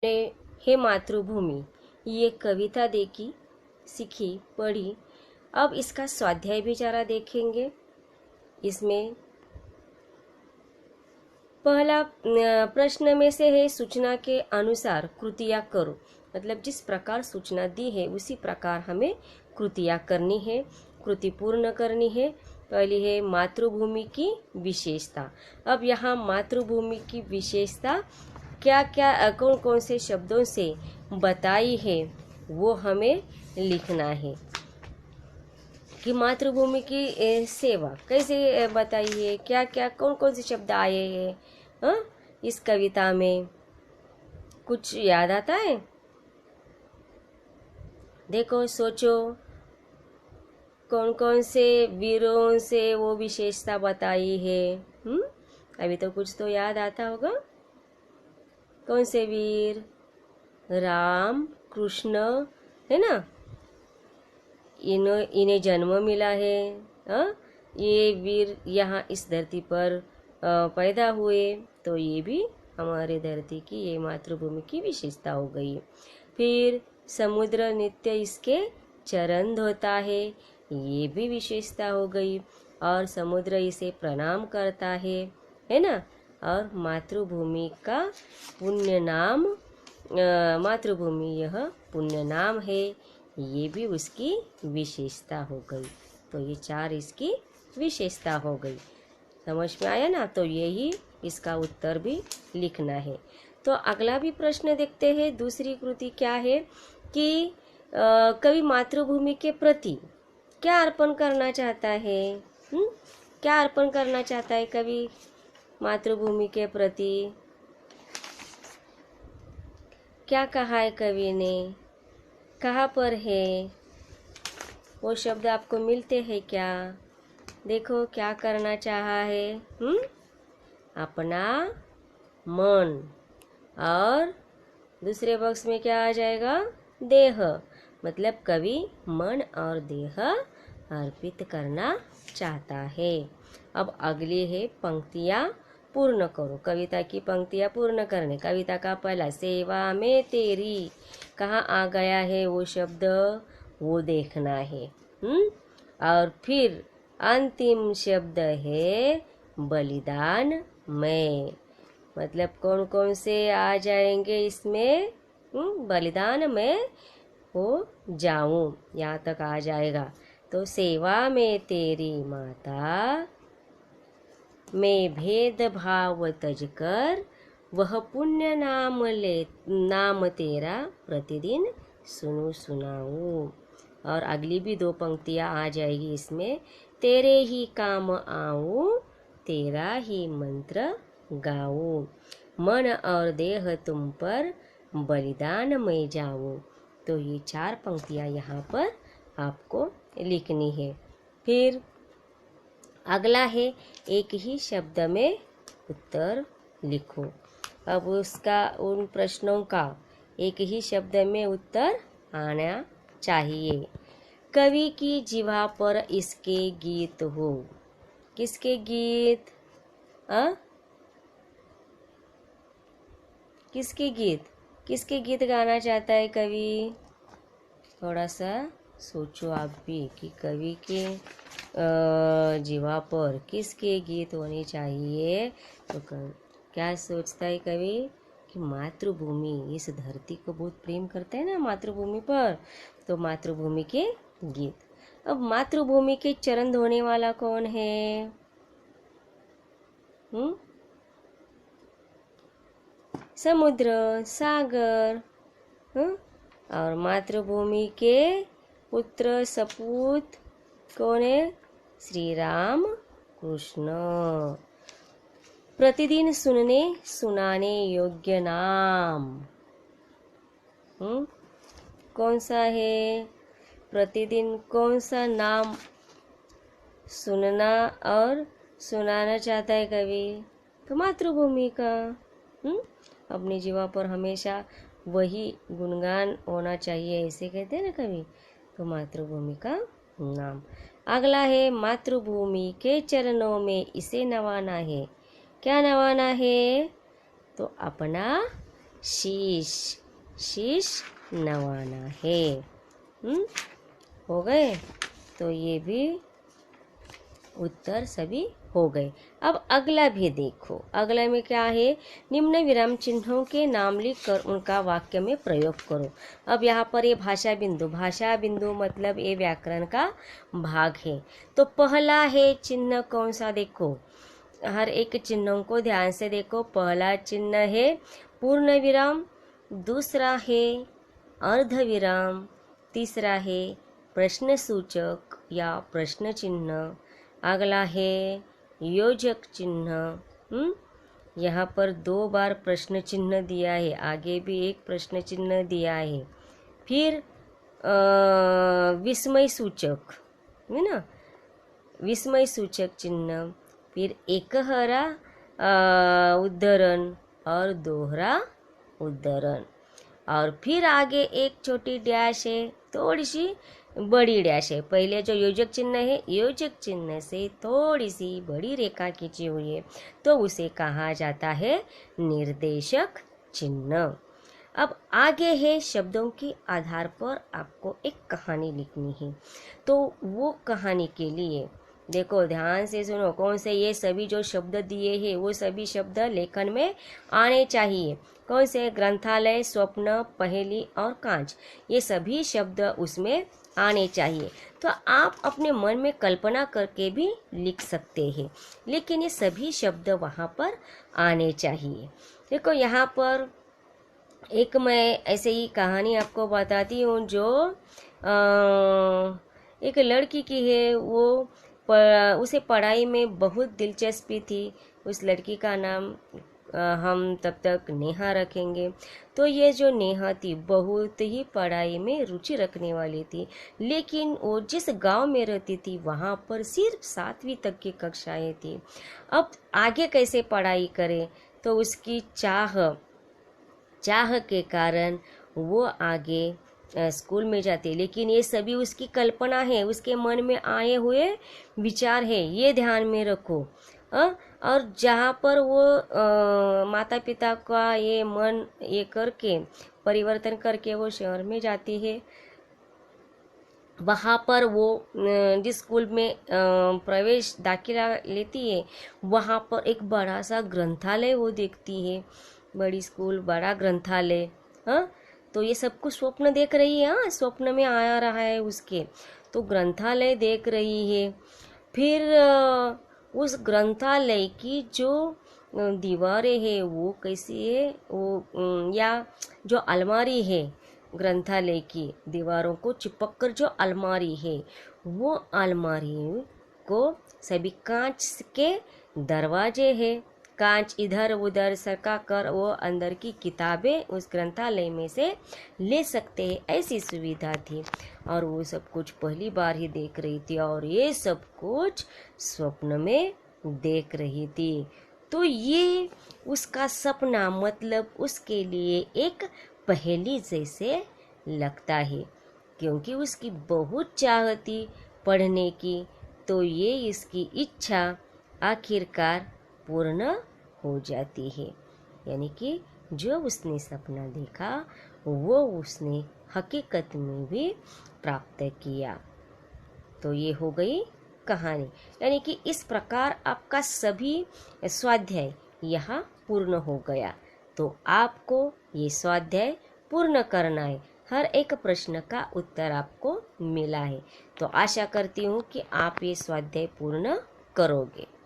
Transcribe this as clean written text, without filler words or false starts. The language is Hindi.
ने हे मातृभूमि ये कविता देखी, सीखी, पढ़ी। अब इसका स्वाध्याय भी जरा देखेंगे। इसमें पहला प्रश्न में से है सूचना के अनुसार कृतियाँ करो। मतलब जिस प्रकार सूचना दी है उसी प्रकार हमें कृतियाँ करनी है, कृति पूर्ण करनी है। पहली है मातृभूमि की विशेषता। अब यहाँ मातृभूमि की विशेषता क्या क्या कौन कौन से शब्दों से बताई है वो हमें लिखना है कि मातृभूमि की सेवा कैसे बताई है, क्या क्या कौन कौन से शब्द आए हैं इस कविता में। कुछ याद आता है? देखो, सोचो कौन कौन से वीरों से वो विशेषता बताई है। अभी तो कुछ तो याद आता होगा। कौन से वीर? राम, कृष्ण, है ना। इन्हें जन्म मिला है। ये वीर यहाँ इस धरती पर पैदा हुए, तो ये भी हमारे धरती की, ये मातृभूमि की विशेषता हो गई। फिर समुद्र नित्य इसके चरण धोता है, ये भी विशेषता हो गई। और समुद्र इसे प्रणाम करता है ना। और मातृभूमि का पुण्य नाम, मातृभूमि यह पुण्य नाम है, ये भी उसकी विशेषता हो गई। तो ये चार इसकी विशेषता हो गई। समझ में आया ना। तो यही इसका उत्तर भी लिखना है। तो अगला भी प्रश्न देखते हैं। दूसरी कृति क्या है कि कवि मातृभूमि के प्रति क्या अर्पण करना चाहता है। क्या अर्पण करना चाहता है कवि मातृभूमि के प्रति? क्या कहा है कवि ने, कहाँ पर है वो शब्द आपको मिलते हैं क्या? देखो क्या करना चाहा है। अपना मन। और दूसरे बॉक्स में क्या आ जाएगा? देह। मतलब कवि मन और देह अर्पित करना चाहता है। अब अगली है पंक्तियाँ पूर्ण करो। कविता की पंक्तियाँ पूर्ण करने। कविता का पहला सेवा में तेरी, कहाँ आ गया है वो शब्द, वो देखना है। और फिर अंतिम शब्द है बलिदान में। मतलब कौन कौन से आ जाएंगे इसमें? बलिदान में हो जाऊं, यहाँ तक आ जाएगा। तो सेवा में तेरी माता, मैं भेद भाव तज कर, वह पुण्य नाम तेरा प्रतिदिन सुनूं सुनाऊं। और अगली भी दो पंक्तियाँ आ जाएगी इसमें। तेरे ही काम आऊं, तेरा ही मंत्र गाऊं, मन और देह तुम पर बलिदान में जाऊं। तो ये चार पंक्तियाँ यहाँ पर आपको लिखनी है। फिर अगला है एक ही शब्द में उत्तर लिखो। अब उसका, उन प्रश्नों का एक ही शब्द में उत्तर आना चाहिए। कवि की जिह्वा पर इसके गीत हो। किसके गीत? किसके गीत? किसके गीत गाना चाहता है कवि? थोड़ा सा सोचो आप भी कि कवि के जिह्वा पर किसके गीत होने चाहिए। तो क्या सोचता है कवि कि मातृभूमि, इस धरती को बहुत प्रेम करता है ना मातृभूमि पर, तो मातृभूमि के गीत। अब मातृभूमि के चरण धोने वाला कौन है? समुद्र, सागर। और मातृभूमि के पुत्र सपूत कौन है? श्री राम कृष्ण। प्रतिदिन सुनने सुनाने योग्य नाम कौन सा है? प्रतिदिन कौन सा नाम सुनना और सुनाना चाहता है कवि? तो मातृभूमि का। अपनी जीवा पर हमेशा वही गुणगान होना चाहिए, ऐसे कहते हैं ना कवि। तो मातृभूमि का नाम। अगला है मातृभूमि के चरणों में इसे नवाना है। क्या नवाना है? तो अपना शीश, शीश नवाना है। हो गए? तो ये भी उत्तर सभी हो गए। अब अगला भी देखो, अगला में क्या है, निम्न विराम चिन्हों के नाम लिख कर उनका वाक्य में प्रयोग करो। अब यहाँ पर ये भाषा बिंदु मतलब ये व्याकरण का भाग है। तो पहला है चिन्ह कौन सा, देखो हर एक चिन्हों को ध्यान से देखो। पहला चिन्ह है पूर्ण विराम, दूसरा है अर्ध विराम, तीसरा है प्रश्न सूचक या प्रश्न चिन्ह, अगला है योजक चिन्ह। यहाँ पर 2 बार प्रश्न चिन्ह दिया है, आगे भी एक प्रश्न चिन्ह दिया है। फिर विस्मय सूचक है ना, विस्मय सूचक चिन्ह, फिर एकहरा उद्धरण और दोहरा उद्धरण, और फिर आगे एक छोटी डैश है, थोड़ी सी बड़ी डैश है। पहले जो योजक चिन्ह है, योजक चिन्ह से थोड़ी सी बड़ी रेखा खींची हुई है, तो उसे कहा जाता है निर्देशक चिन्ह। अब आगे है शब्दों के आधार पर आपको एक कहानी लिखनी है। तो वो कहानी के लिए देखो ध्यान से सुनो, कौन से ये सभी जो शब्द दिए हैं वो सभी शब्द लेखन में आने चाहिए। कौन से, ग्रंथालय, स्वप्न, पहेली और कांच, ये सभी शब्द उसमें आने चाहिए। तो आप अपने मन में कल्पना करके भी लिख सकते हैं, लेकिन ये सभी शब्द वहाँ पर आने चाहिए। देखो यहाँ पर एक मैं ऐसे ही कहानी आपको बताती हूँ जो एक लड़की की है। वो उसे पढ़ाई में बहुत दिलचस्पी थी। उस लड़की का नाम हम तब तक नेहा रखेंगे। तो ये जो नेहा थी बहुत ही पढ़ाई में रुचि रखने वाली थी, लेकिन वो जिस गांव में रहती थी वहाँ पर सिर्फ 7वीं तक की कक्षाएं थी। अब आगे कैसे पढ़ाई करे, तो उसकी चाह के कारण वो आगे स्कूल में जाती, लेकिन ये सभी उसकी कल्पना है, उसके मन में आए हुए विचार है, ये ध्यान में रखो। और जहाँ पर वो माता पिता का ये मन ये करके परिवर्तन करके वो शहर में जाती है, वहाँ पर वो जिस स्कूल में प्रवेश दाखिला लेती है वहाँ पर एक बड़ा सा ग्रंथालय वो देखती है। बड़ी स्कूल, बड़ा ग्रंथालय। हाँ, तो ये सब कुछ स्वप्न देख रही है। हाँ, स्वप्न में आया रहा है उसके, तो ग्रंथालय देख रही है। फिर उस ग्रंथालय की जो दीवारें है वो कैसी है, वो या जो अलमारी है ग्रंथालय की दीवारों को चिपक कर जो अलमारी है, वो अलमारी को सभी कांच के दरवाजे है। कांच इधर उधर सरका कर वो अंदर की किताबें उस ग्रंथालय में से ले सकते हैं, ऐसी सुविधा थी। और वो सब कुछ पहली बार ही देख रही थी, और ये सब कुछ स्वप्न में देख रही थी। तो ये उसका सपना मतलब उसके लिए एक पहेली जैसे लगता है, क्योंकि उसकी बहुत चाह थी पढ़ने की। तो ये इसकी इच्छा आखिरकार पूर्ण हो जाती है, यानी कि जो उसने सपना देखा वो उसने हकीकत में भी प्राप्त किया। तो ये हो गई कहानी, यानी कि इस प्रकार आपका सभी स्वाध्याय यहाँ पूर्ण हो गया। तो आपको ये स्वाध्याय पूर्ण करना है, हर एक प्रश्न का उत्तर आपको मिला है। तो आशा करती हूँ कि आप ये स्वाध्याय पूर्ण करोगे।